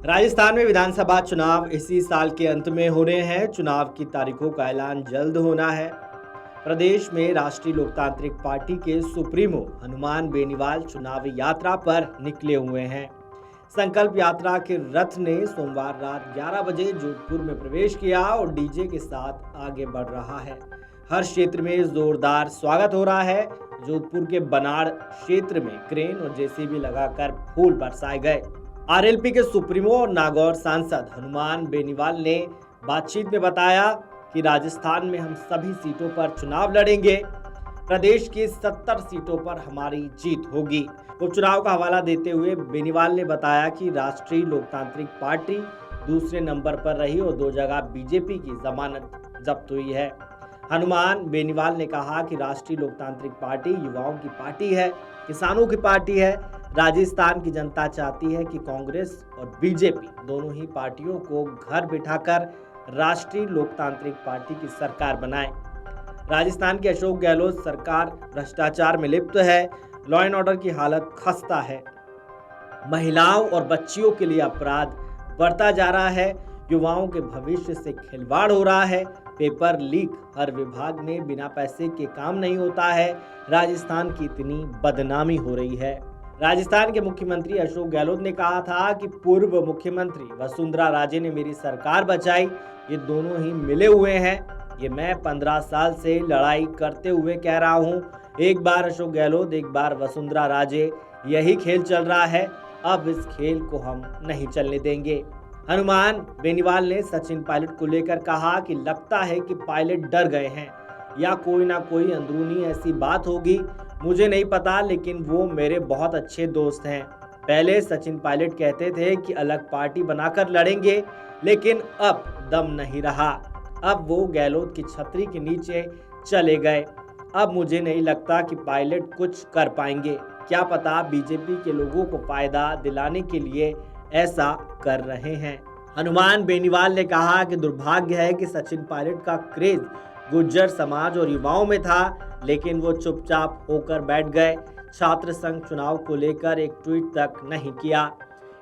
राजस्थान में विधानसभा चुनाव इसी साल के अंत में होने हैं। चुनाव की तारीखों का ऐलान जल्द होना है। प्रदेश में राष्ट्रीय लोकतांत्रिक पार्टी के सुप्रीमो हनुमान बेनीवाल चुनाव यात्रा पर निकले हुए हैं। संकल्प यात्रा के रथ ने सोमवार रात 11 बजे जोधपुर में प्रवेश किया और डीजे के साथ आगे बढ़ रहा है। हर क्षेत्र में जोरदार स्वागत हो रहा है। जोधपुर के बनाड़ क्षेत्र में क्रेन और जेसीबी लगाकर फूल बरसाए गए। आरएलपी के सुप्रीमो और नागौर सांसद हनुमान बेनीवाल ने बातचीत में बताया कि राजस्थान में हम सभी सीटों पर चुनाव लड़ेंगे। प्रदेश की 70 सीटों पर हमारी जीत होगी। उपचुनाव का हवाला देते हुए बेनीवाल ने बताया कि राष्ट्रीय लोकतांत्रिक पार्टी दूसरे नंबर पर रही और 2 जगह बीजेपी की जमानत जब्त हुई है। हनुमान बेनीवाल ने कहा कि राष्ट्रीय लोकतांत्रिक पार्टी युवाओं की पार्टी है, किसानों की पार्टी है। राजस्थान की जनता चाहती है कि कांग्रेस और बीजेपी दोनों ही पार्टियों को घर बिठाकर राष्ट्रीय लोकतांत्रिक पार्टी की सरकार बनाए। राजस्थान की अशोक गहलोत सरकार भ्रष्टाचार में लिप्त है। लॉ एंड ऑर्डर की हालत खस्ता है। महिलाओं और बच्चियों के लिए अपराध बढ़ता जा रहा है। युवाओं के भविष्य से खिलवाड़ हो रहा है। पेपर लीक हर विभाग में बिना पैसे के काम नहीं होता है। राजस्थान की इतनी बदनामी हो रही है। राजस्थान के मुख्यमंत्री अशोक गहलोत ने कहा था कि पूर्व मुख्यमंत्री वसुंधरा राजे ने मेरी सरकार बचाई। ये दोनों ही मिले हुए हैं। ये मैं 15 साल से लड़ाई करते हुए कह रहा हूँ। एक बार अशोक गहलोत, एक बार वसुंधरा राजे, यही खेल चल रहा है। अब इस खेल को हम नहीं चलने देंगे। हनुमान बेनीवाल ने सचिन पायलट को लेकर कहा कि लगता है कि पायलट डर गए हैं या कोई ना कोई अंदरूनी ऐसी बात होगी, मुझे नहीं पता, लेकिन वो मेरे बहुत अच्छे दोस्त हैं। पहले सचिन पायलट कहते थे कि अलग पार्टी बनाकर लड़ेंगे, लेकिन अब दम नहीं रहा। अब वो गहलोत की छतरी के नीचे चले गए। अब मुझे नहीं लगता कि पायलट कुछ कर पाएंगे। क्या पता बीजेपी के लोगों को फायदा दिलाने के लिए ऐसा कर रहे हैं। हनुमान बेनीवाल ने कहा कि दुर्भाग्य है कि सचिन पायलट का क्रेज गुर्जर समाज और युवाओं में था, लेकिन वो चुपचाप होकर बैठ गए। छात्र संघ चुनाव को लेकर एक ट्वीट तक नहीं किया।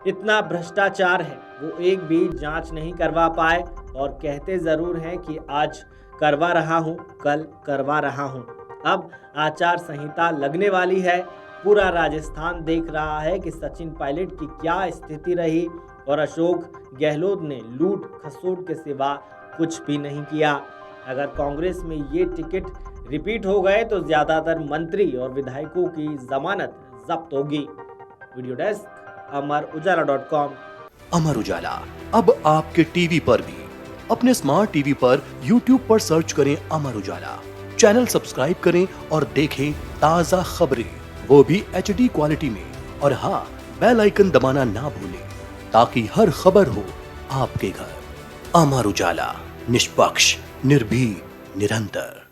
इतना भ्रष्टाचार है, वो एक भी जांच नहीं करवा पाए और कहते जरूर हैं कि आज करवा रहा हूं, कल करवा रहा हूं। अब आचार संहिता लगने वाली है। पूरा राजस्थान देख रहा है कि सचिन पायलट की क्या स्थिति रही और अशोक गहलोत ने लूट खसोट के सिवा कुछ भी नहीं किया। अगर कांग्रेस में ये टिकट रिपीट हो गए तो ज्यादातर मंत्री और विधायकों की जमानत जब्त होगी। Video desk अमर-उजाला.com। अमर उजाला अब आपके टीवी पर भी। अपने स्मार्ट टीवी पर YouTube पर सर्च करें अमर उजाला, चैनल सब्सक्राइब करें और देखें ताजा खबरें, वो भी HD क्वालिटी में। और हाँ, बेल आइकन दबाना ना भूलें ताकि हर खबर हो आपके घर। अमर उजाला, निष्पक्ष, निर्भीक, निरंतर।